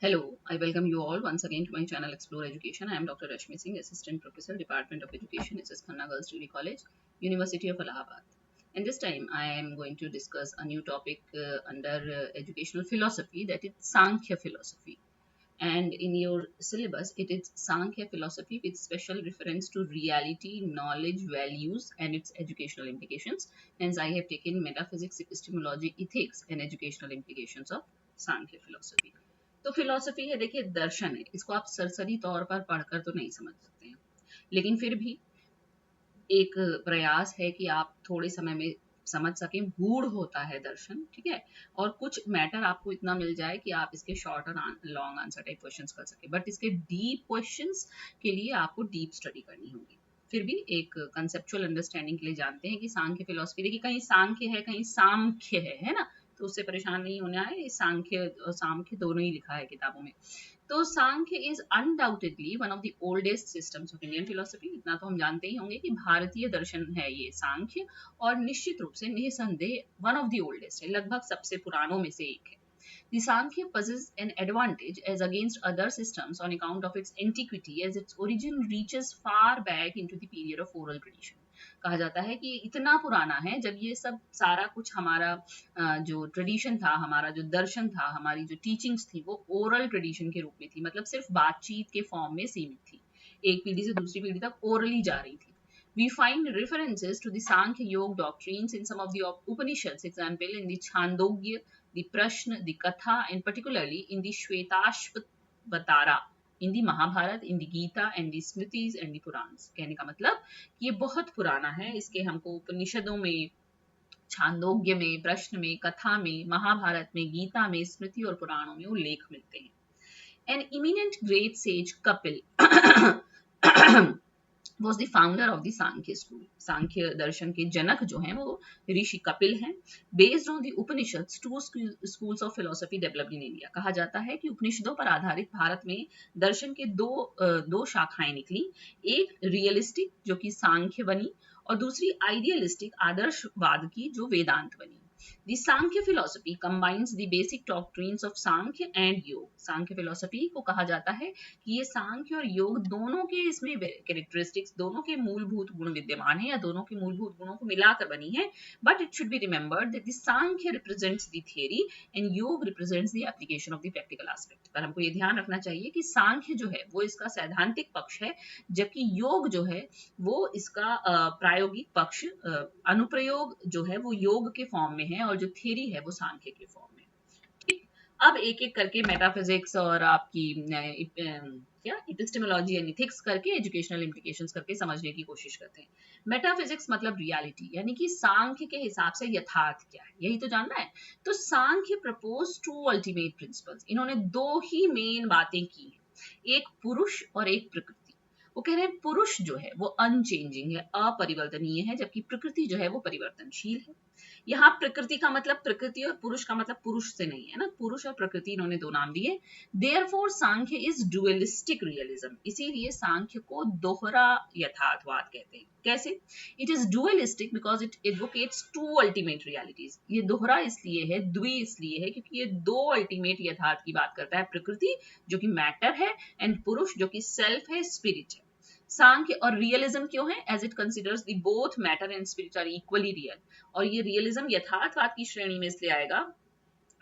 Hello, I welcome you all once again to my channel Explore Education. I am Dr. Rashmi Singh, Assistant Professor, Department of Education, SS Khanna Girls Degree College, University of Allahabad. And this time I am going to discuss a new topic under educational philosophy, that is Sankhya philosophy. And in your syllabus, it is Sankhya philosophy with special reference to reality, knowledge, values, and its educational implications. Hence, I have taken metaphysics, epistemology, ethics, and educational implications of Sankhya philosophy. तो philosophy है, देखिए दर्शन है, इसको आप सरसरी तौर पर पढ़कर तो नहीं समझ सकते हैं, लेकिन फिर भी एक प्रयास है कि आप थोड़े समय में समझ सकें। गूढ़ होता है दर्शन, ठीक है, और कुछ मैटर आपको इतना मिल जाए कि आप इसके शॉर्ट और लॉन्ग आंसर टाइप क्वेश्चंस कर सकें, बट इसके डीप क्वेश्चंस के लिए आपको डीप स्टडी करनी होगी। फिर भी एक कंसेप्चुअल अंडरस्टैंडिंग के लिए जानते हैं कि सांख्य फिलोसफी, देखिए कहीं सांख्य है कहीं सामख्य है ना, तो उससे परेशान नहीं होना है। सांख्य और सामख्य दोनों ही लिखा है किताबों में। तो Sankhya is undoubtedly one of the oldest systems of Indian philosophy. इतना तो हम जानते ही होंगे कि भारतीय दर्शन है ये सांख्य, और निश्चित रूप से निसंदेह वन ऑफ द ओल्डेस्ट है, लगभग सबसे पुरानों में से एक है। The Sankhya possesses an advantage as against other systems on account of its antiquity, as its origin reaches far back into the period of oral tradition. कहा जाता है कि इतना पुराना है जब ये सब सारा कुछ हमारा जो ट्रेडिशन था, हमारा जो दर्शन था, हमारी जो टीचिंग्स थी, वो ओरल ट्रेडिशन के रूप में थी, मतलब सिर्फ बातचीत के फॉर्म में सीमित थी, एक पीढ़ी से दूसरी पीढ़ी तक ओरली जा रही थी। We find references to the Sankhya Yoga doctrines in some of the Upanishads, example in the Chandogya, the Prashna, the Katha, and particularly in the Shvetashvatara, in the Mahabharata, in the Gita, and the Smritis and the Purans. कहने का मतलब कि ये बहुत पुराना है, इसके हमको उपनिषदों में, छांदोग्य में, प्रश्न में, कथा में, महाभारत में, गीता में, स्मृति और पुराणों में उल्लेख मिलते हैं। An eminent great sage Kapil was the founder of the Sankhya school. सांख्य दर्शन के जनक जो हैं वो ऋषि कपिल हैं। Based on the Upanishads, two schools of philosophy developed in India. कहा जाता है कि उपनिषदों पर आधारित भारत में दर्शन के दो शाखाएं निकली, एक रियलिस्टिक जो कि सांख्य बनी, और दूसरी आइडियलिस्टिक आदर्शवाद की जो वेदांत बनी। The Sankhya philosophy combines the basic doctrines of Sankhya and Yoga. Sankhya philosophy को कहा जाता है कि ये सांख्य और योग दोनों के इसमें कैरेक्टरिस्टिक्स, दोनों के मूलभूत गुण विद्यमान है, या दोनों के मूलभूत गुणों को मिलाकर बनी है। But it should be remembered that the Sankhya represents the theory and Yoga represents the application of the practical aspect. पर हमको ये ध्यान रखना चाहिए कि सांख्य जो है वो इसका सैद्धांतिक पक्ष है, जबकि योग जो है वो इसका प्रायोगिक पक्ष, अनुप्रयोग जो है वो योग के फॉर्म में है, और जो थियरी है वो सांख्य के फॉर्म में। ठीक, अब एक एक करके मेटाफिजिक्स और आपकी क्या एपिस्टेमोलॉजी एंड एथिक्स करके एजुकेशनल इम्प्लीकेशंस करके समझने की कोशिश करते हैं। मेटाफिजिक्स मतलब रियलिटी, यानी कि सांख्य के हिसाब से यथार्थ क्या है, यही तो जानना है। तो सांख्य प्रपोज टू अल्टीमेट प्रिंसिपल्स। इन्होंने दो ही मेन बातें की हैं, एक पुरुष और एक प्रकृति। वो कह रहे हैं पुरुष जो है वो अनचेंजिंग है, अपरिवर्तनीय है, जबकि प्रकृति जो है वो परिवर्तनशील है। यहाँ प्रकृति का मतलब प्रकृति, और पुरुष का मतलब पुरुष से नहीं है ना, पुरुष और प्रकृति इन्होंने दो नाम दिए। Therefore Sankhya is dualistic realism. इसीलिए सांख्य को दोहरा यथार्थवाद कहते हैं। कैसे? It is dualistic because it advocates two ultimate realities. ये दोहरा इसलिए है, द्वि इसलिए है, क्योंकि ये दो अल्टीमेट यथार्थ की बात करता है, प्रकृति जो कि मैटर है, एंड पुरुष जो कि सेल्फ है, स्पिरिट है। सांख्य और रियलिज्म क्यों है? As it considers the both matter and spirit are equally real. और ये रियलिज्म यथार्थवाद की श्रेणी में इसलिए आएगा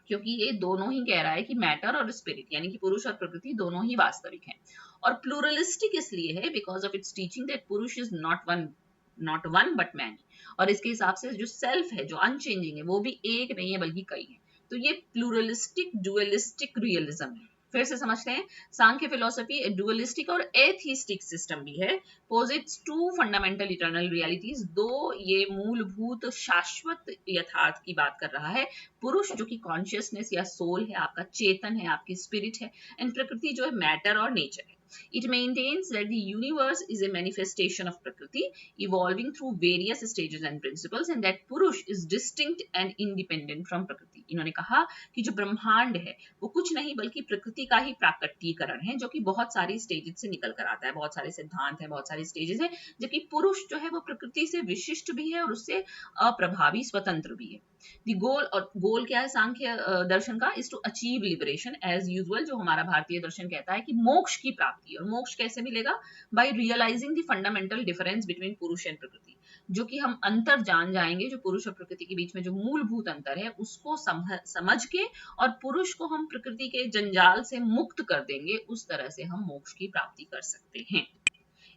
क्योंकि ये दोनों ही कह रहा है कि मैटर और स्पिरिट यानी कि पुरुष और प्रकृति दोनों ही वास्तविक हैं। और प्लूरलिस्टिक इसलिए है because of its teaching that Purusha is not one but many. और इसके हिसाब से जो सेल्फ है, जो अनचेंजिंग है, वो भी एक नहीं है बल्कि कई है। तो ये प्लूरलिस्टिक डुअलिस्टिक रियलिज्म है। फिर से समझते हैं, सांख्य फिलोसफी डुअलिस्टिक और एथिस्टिक सिस्टम भी है, पोजिट्स टू फंडामेंटल इटर्नल रियलिटीज। दो ये मूलभूत शाश्वत यथार्थ की बात कर रहा है, पुरुष जो कि कॉन्शियसनेस या सोल है, आपका चेतन है, आपकी स्पिरिट है, एंड प्रकृति जो है मैटर और नेचर है। It maintains that the universe is a manifestation of Prakriti, evolving through various stages and principles, and that Purush is distinct and independent from Prakriti. इन्होंने कहा कि जो ब्रह्मांड है वो कुछ नहीं बल्कि प्रकृति का ही प्राकट्यीकरण है, जो कि बहुत सारी स्टेजेस से निकल कर आता है, बहुत सारे सिद्धांत हैं, बहुत सारी स्टेजेस है, जबकि पुरुष जो है वो प्रकृति से विशिष्ट भी है और उससे अप्रभावी स्वतंत्र भी है। दी गोल, और गोल क्या है सांख्य दर्शन का, is to achieve liberation as usual, जो हमारा भारतीय दर्शन कहता है कि मोक्ष की प्राप्ति। और मोक्ष कैसे मिलेगा? By realizing the fundamental difference between Purusha and Prakriti, जो कि हम अंतर जान जाएंगे, जो पुरुष और प्रकृति के बीच में जो मूलभूत अंतर है उसको समझ के, और पुरुष को हम प्रकृति के जंजाल से मुक्त कर देंगे, उस तरह से हम मोक्ष की प्राप्ति कर सकते हैं।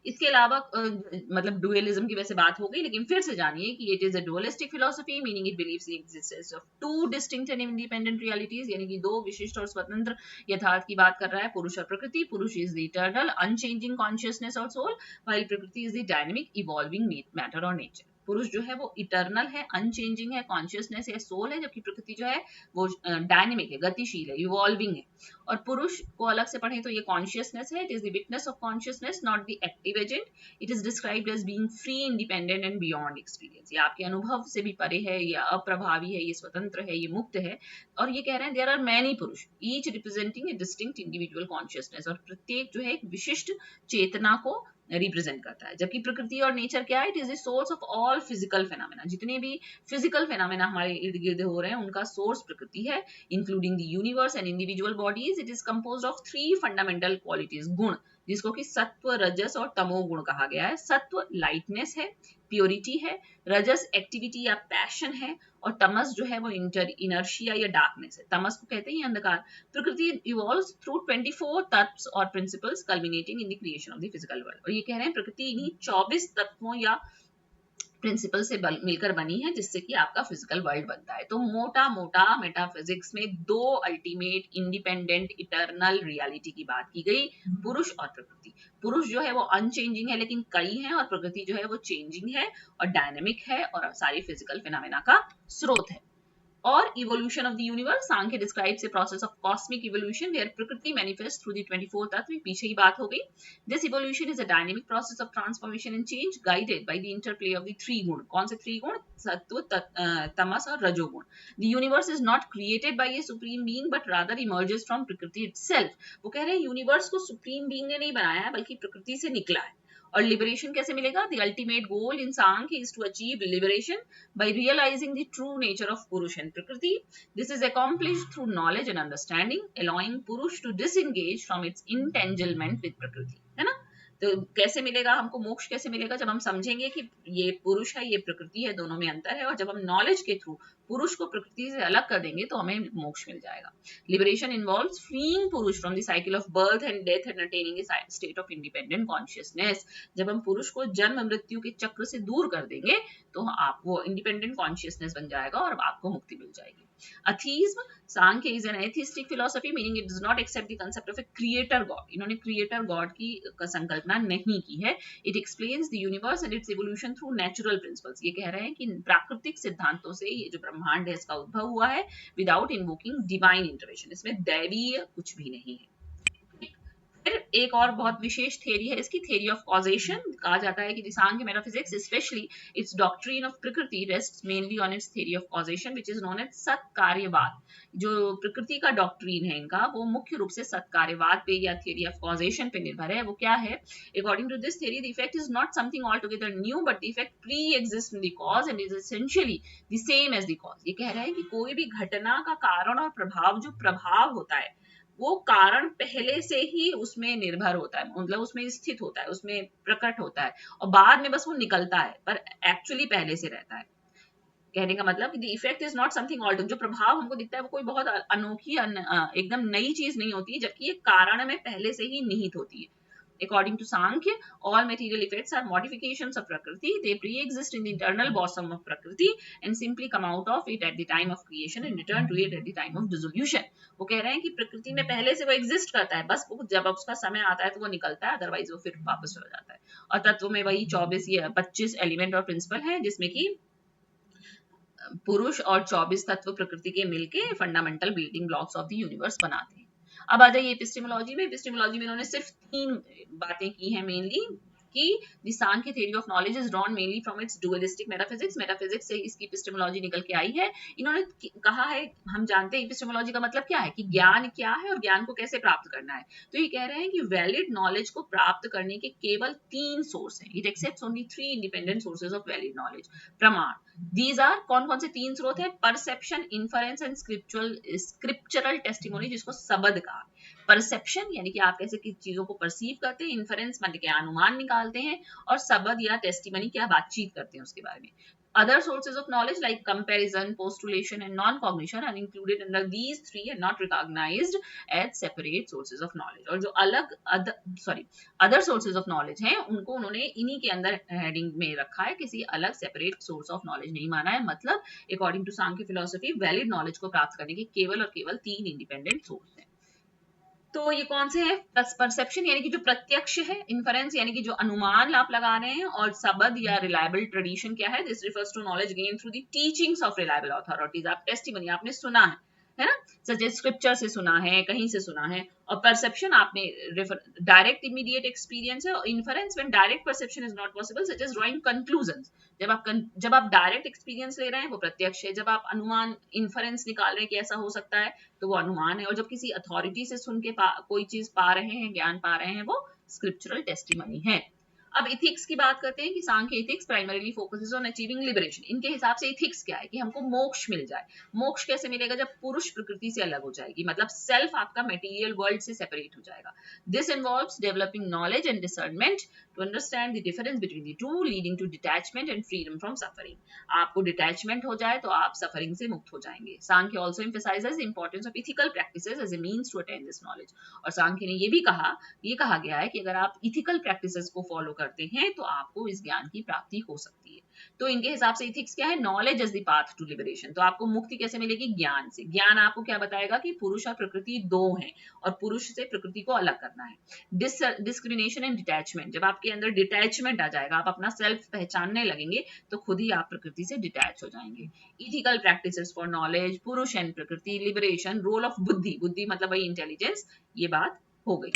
इसके अलावा मतलब डुअलिज्म की वैसे बात हो गई, लेकिन फिर से जानिए कि it is a dualistic philosophy, meaning it believes the existence of two distinct and independent realities, यानी कि दो विशिष्ट और स्वतंत्र यथार्थ की बात कर रहा है, पुरुष और प्रकृति। पुरुष is the eternal unchanging consciousness और सोल, व्हाइल प्रकृति is the dynamic evolving matter और नेचर। पुरुष जो है वो इटर्नल है, अनचेंजिंग है, कॉन्शियसनेस है, सोल है, जबकि प्रकृति जो है वो डायनेमिक है, गतिशील है, इवॉल्विंग है। और पुरुष को अलग से पढ़ें तो ये कॉन्शियसनेस है, it is the witness of consciousness, not the active agent. It is described as being free, independent and beyond experience. ये आपके अनुभव से भी परे है, ये अप्रभावी है, ये स्वतंत्र है, ये मुक्त है। और ये कह रहे हैं देयर आर मैनी पुरुष, ईच रिप्रेजेंटिंग ए डिस्टिंक्ट इंडिविजुअल कॉन्शियसनेस, और प्रत्येक जो है एक विशिष्ट चेतना को रिप्रेजेंट करता है। जबकि प्रकृति और नेचर क्या है? It is the source of all physical phenomena. जितने भी फिजिकल फेनोमेना हमारे इर्द गिर्द हो रहे हैं उनका सोर्स प्रकृति है, including the universe and individual bodies. It is composed of 3 fundamental qualities, गुण, जिसको कि सत्व, रजस और तमो गुण कहा गया है। सत्व लाइटनेस है, प्योरिटी है, रजस एक्टिविटी या पैशन है, और तमस जो है वो इनर्शिया या डार्कनेस है। तमस को कहते हैं अंधकार। प्रकृति इवॉल्व्स थ्रू 24 तत्व और principles culminating in the creation of the physical world. और ये कह रहे हैं प्रकृति इन्हीं 24 तत्वों या प्रिंसिपल से मिलकर बनी है, जिससे कि आपका फिजिकल वर्ल्ड बनता है। तो मोटा मोटा मेटाफिजिक्स में 2 अल्टीमेट इंडिपेंडेंट इटर्नल रियलिटी की बात की गई, पुरुष और प्रकृति। पुरुष जो है वो अनचेंजिंग है, लेकिन कई हैं, और प्रकृति जो है वो चेंजिंग है और डायनेमिक है और सारी फिजिकल फिनोमेना का स्रोत है। Or evolution of the universe, Sankhya describes a process of cosmic evolution where प्रकृति manifests through the 24 तत्व, पीछे ही बात हो गई। This evolution is a dynamic process of transformation and change guided by the interplay of the 3 गुण। कौन से 3 गुण? सत्व, तमस और रजोगुण। The universe is not created by a supreme being but rather emerges from प्रकृति itself। वो कह रहे हैं यूनिवर्स को सुप्रीम बीइंग ने नहीं बनाया है, बल्कि प्रकृति से निकला है। और लिबरेशन कैसे मिलेगा? The ultimate goal in Sankhya is to achieve liberation by realizing the true nature of Purush and Prakriti. This is accomplished through knowledge and understanding, allowing Purush to disengage from its entanglement with Prakriti. है ना? तो कैसे मिलेगा हमको मोक्ष? कैसे मिलेगा? जब हम समझेंगे कि ये पुरुष है, ये प्रकृति है, दोनों में अंतर है, और जब हम नॉलेज के थ्रू पुरुष को प्रकृति से अलग कर देंगे तो हमें मोक्ष मिल जाएगा। लिबरेशन इन्वॉल्व्स फ्रीइंग पुरुष from the cycle of birth and death and attaining A state of independent consciousness. जब हम पुरुष को जन्म मृत्यु के चक्र से दूर कर देंगे तो आप वो इंडिपेंडेंट कॉन्शियसनेस बन जाएगा और आपको मुक्ति मिल जाएगी। Atheism, Sankhya is an atheistic philosophy, meaning it does not accept the concept of a creator god. इन्होंने क्रिएटर गॉड की संकल्पना नहीं की है। It explains the universe and its evolution through natural principles. ये कह रहे हैं कि प्राकृतिक सिद्धांतों से ये जो ब्रह्मांड है इसका उद्भव हुआ है, विदाउट इन्वोकिंग डिवाइन इंटरवेंशन। इसमें दैवीय कुछ भी नहीं है। फिर एक और बहुत विशेष थ्योरी है इसकी, थ्योरी ऑफ कॉजेशन। कहा जाता है कि Sankhya metaphysics specially its doctrine of prakriti rests mainly on its theory of causation which is known as satkaryavada. जो प्रकृति का डॉक्ट्रिन है इनका, वो मुख्य रूप से सत्कार्यवाद पे या थ्योरी ऑफ कॉजेशन पे निर्भर है। वो क्या है? According to this theory the effect is not something altogether new but the effect preexist in the cause and is essentially the same as the cause. ये कह रहा है कि कोई भी घटना का कारण और प्रभाव, जो प्रभाव होता है वो कारण पहले से ही उसमें निर्भर होता है, मतलब उसमें स्थित होता है, उसमें प्रकट होता है, और बाद में बस वो निकलता है, पर एक्चुअली पहले से रहता है। कहने का मतलब the effect is not something altered. जो प्रभाव हमको दिखता है वो कोई बहुत अनोखी एकदम नई चीज नहीं होती, जबकि ये कारण में पहले से ही निहित होती है। According to Sankhya, all material effects are modifications of Prakriti. They pre-exist in the internal bosom of Prakriti and simply come out of it at the time of creation and return to it at the time of dissolution. वो कह रहे हैं कि प्रकृति में पहले से वो एग्जिस्ट करता है, बस वो जब उसका समय आता है तो वो निकलता है, अदरवाइज वो फिर वापस चला जाता है। और तत्व में वही 24 या 25 एलिमेंट और प्रिंसिपल हैं, जिसमें कि पुरुष और 24 तत्व प्रकृति के मिलके fundamental building blocks of the universe बनाते हैं। अब आ जाइए एपिस्टेमोलॉजी में। एपिस्टेमोलॉजी में इन्होंने सिर्फ 3 बातें की हैं मेनली, कि the Sankhya theory of knowledge is drawn mainly from its dualistic metaphysics. Metaphysics से इसकी एपिस्टेमोलॉजी निकल के आई है। इन्होंने कहा है, हम जानते हैं एपिस्टेमोलॉजी का मतलब क्या है, कि ज्ञान क्या है और ज्ञान को कैसे प्राप्त करना है। तो ये कह रहे हैं कि वैलिड नॉलेज को प्राप्त करने के केवल 3 सोर्स हैं। It accepts only 3 independent sources of valid knowledge, प्रमाण। दीज आर, कौन कौन से 3 स्रोत हैं? Perception, inference and scriptural testimony, जिसको सबद कहा। परसेप्शन यानी कि आप कैसे किस चीजों को परसीव करते हैं, इन्फरेंस मान के अनुमान निकालते हैं, और सबद या टेस्टिमनी क्या बातचीत करते हैं उसके बारे में। Other sources of knowledge like comparison, postulation and non-cognition are included under these three and not recognized as separate sources of knowledge. और जो अलग other sources of knowledge हैं उनको उन्होंने इन्हीं के अंदर हेडिंग में रखा है, किसी अलग सेपरेट सोर्स ऑफ नॉलेज नहीं माना है। मतलब according to Sankhya philosophy valid knowledge को प्राप्त करने के केवल और केवल 3 इंडिपेंडेंट सोर्स हैं। तो ये कौन से हैं? परसेप्शन यानी कि जो प्रत्यक्ष है, इन्फरेंस यानी कि जो अनुमान आप लगा रहे हैं, और सबद या रिलायबल ट्रेडिशन क्या है? This refers to knowledge gain through the teachings of reliable authorities. आप टेस्टिमनी आपने सुना है ना, सच एज स्क्रिप्चर से सुना है, कहीं से सुना है। और परसेप्शन आपने डायरेक्ट इमीडिएट एक्सपीरियंस है। और inference when direct perception is not possible, such as drawing conclusions. जब आप डायरेक्ट एक्सपीरियंस ले रहे हैं वो प्रत्यक्ष है। जब आप अनुमान इन्फरेंस निकाल रहे हैं कि ऐसा हो सकता है तो वो अनुमान है। और जब किसी अथॉरिटी से सुन के कोई चीज पा रहे हैं, ज्ञान पा रहे हैं, वो स्क्रिप्चरल टेस्टिमनी है। अब इथिक्स की बात करते हैं कि Sankhya ethics primarily focuses on achieving liberation. इनके हिसाब से इथिक्स क्या है, कि हमको मोक्ष मिल जाए। मोक्ष कैसे मिलेगा? जब पुरुष प्रकृति से अलग हो जाएगी, मतलब सेल्फ आपका मटेरियल वर्ल्ड से सेपरेट हो जाएगा। This involves developing knowledge and discernment to understand the difference between the two, leading to detachment and freedom from suffering. आपको डिटैचमेंट हो जाए तो आप सफरिंग से मुक्त हो जाएंगे। Sankhya also emphasizes the importance of ethical practices as a means to attain this knowledge. और सांख्य ने ये कहा गया है कि अगर आप इथिकल प्रैक्टिसेस को फॉलो करते हैं तो आपको इस ज्ञान की प्राप्ति हो सकती है। तो इनके हिसाब से इथिक्स क्या है? Knowledge is the path to liberation. तो आपको मुक्ति कैसे मिलेगी? ज्ञान से। ज्ञान आपको क्या बताएगा? कि पुरुष और प्रकृति दो हैं, और पुरुष से प्रकृति को अलग करना है। डिस्क्रिमिनेशन एंड डिटैचमेंट, जब आपके अंदर डिटैचमेंट आ जाएगा, आप अपना सेल्फ पहचानने लगेंगे, तो खुद ही आप प्रकृति से डिटैच हो जाएंगे। इथिकल प्रैक्टिसेस फॉर नॉलेज, पुरुष एंड प्रकृति, लिबरेशन, रोल ऑफ बुद्धि, बुद्धि मतलब वही इंटेलिजेंस, ये बात हो गई।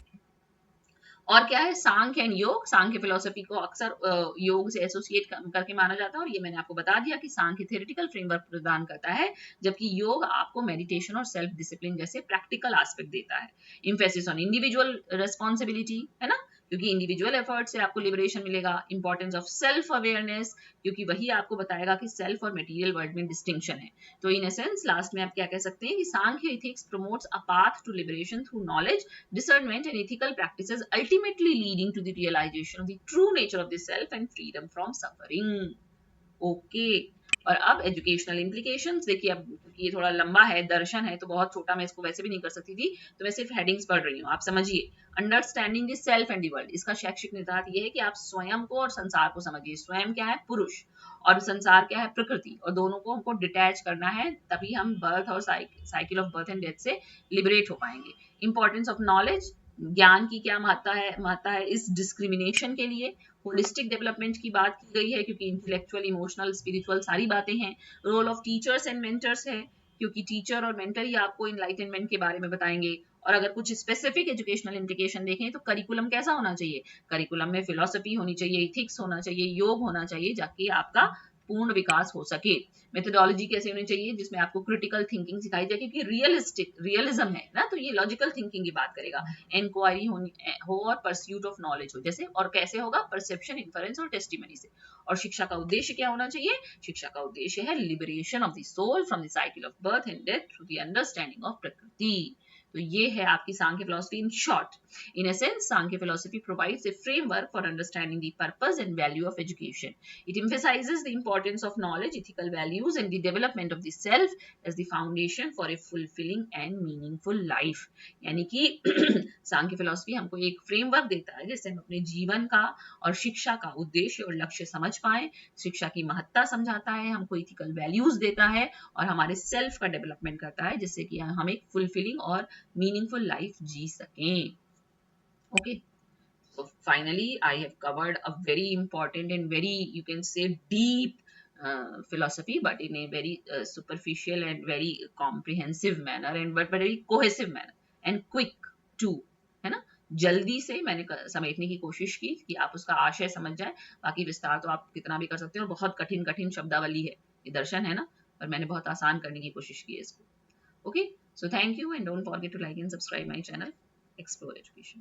और क्या है? सांख्य एंड योग। सांख्य फिलोसफी को अक्सर योग से एसोसिएट करके माना जाता है, और ये मैंने आपको बता दिया कि सांख्य थ्योरेटिकल फ्रेमवर्क प्रदान करता है, जबकि योग आपको मेडिटेशन और सेल्फ डिसिप्लिन जैसे प्रैक्टिकल एस्पेक्ट देता है। इम्फेसिस ऑन इंडिविजुअल रेस्पॉन्सिबिलिटी, है ना, क्योंकि इंडिविजुअल एफर्ट से आपको लिबरेशन मिलेगा। इंपॉर्टेंस ऑफ सेल्फ अवेयरनेस, क्योंकि वही आपको बताएगा कि सेल्फ और मटेरियल वर्ल्ड में डिस्टिंक्शन है। तो इन एसेंस लास्ट में आप क्या कह सकते हैं कि Sankhya ethics promotes a path to liberation through knowledge, discernment and ethical practices, ultimately leading to the realization of the true nature of the self and freedom from suffering. Okay. और अब educational implications देखिए। अब ये थोड़ा लंबा है, दर्शन है तो बहुत छोटा, मैं इसको वैसे भी नहीं कर सकती थी, तो मैं सिर्फ हेडिंग्स पढ़ रही हूँ, आप समझिए। Understanding the self and the world, इसका शैक्षिक निहितार्थ ये है कि आप स्वयं को और संसार को समझिए। स्वयं क्या है? पुरुष, और संसार क्या है? प्रकृति। और दोनों को हमको डिटैच करना है, तभी हम बर्थ और cycle of birth and death से लिबरेट हो पाएंगे। इंपॉर्टेंस ऑफ नॉलेज, ज्ञान की क्या महत्ता है इस डिस्क्रिमिनेशन के लिए। होलिस्टिक डेवलपमेंट की बात की गई है, क्योंकि इंटेलेक्चुअल, इमोशनल, स्पिरिचुअल सारी बातें हैं। Role of teachers and mentors है, क्योंकि टीचर और मेंटर ही आपको इनलाइटनमेंट के बारे में बताएंगे। और अगर कुछ स्पेसिफिक एजुकेशनल इंप्लीकेशन देखें तो करिकुलम कैसा होना चाहिए? करिकुलम में फिलोसफी होनी चाहिए, इथिक्स होना चाहिए, योग होना चाहिए, जाके आपका पूर्ण विकास हो सके। मेथोडोलॉजी कैसे होनी चाहिए? जिसमें आपको क्रिटिकल थिंकिंग सिखाई जाए, क्योंकि रियलिज्म है ना, तो ये लॉजिकल थिंकिंग की बात करेगा। इंक्वायरी हो और परस्यूट ऑफ नॉलेज हो, जैसे, और कैसे होगा? परसेप्शन, इन्फरेंस और टेस्टिमनी से। और शिक्षा का उद्देश्य क्या होना चाहिए? शिक्षा का उद्देश्य है liberation of the soul from the cycle of birth and death through the understanding of prakriti. तो ये है आपकी Sankhya philosophy in short. In essence, Sankhya philosophy provides a framework for understanding the purpose and value of education. It emphasizes the importance of knowledge, ethical values, and the development of the self as the foundation for a fulfilling and meaningful life. यानी कि सांख्य philosophy हमको एक framework देता है जिससे हम अपने जीवन का और शिक्षा का उद्देश्य और लक्ष्य समझ पाए, शिक्षा की महत्ता समझाता है, हमको इथिकल वैल्यूज देता है, और हमारे सेल्फ का डेवलपमेंट करता है, जिससे कि हम एक फुलफिलिंग और मीनिंगफुल लाइफ जी सकें। Okay, so finally I have covered a very important and very, you can say, deep philosophy, but in a very superficial and very comprehensive manner, and but very cohesive manner, and quick to, है ना। जल्दी से मैंने समेटने की कोशिश की कि आप उसका आशय समझ जाए, बाकी विस्तार तो आप कितना भी कर सकते हो, और बहुत कठिन कठिन शब्दावली है, ये दर्शन है ना, पर मैंने बहुत आसान करने की कोशिश की है इसको। Okay, so thank you and don't forget to like and subscribe my channel explore education.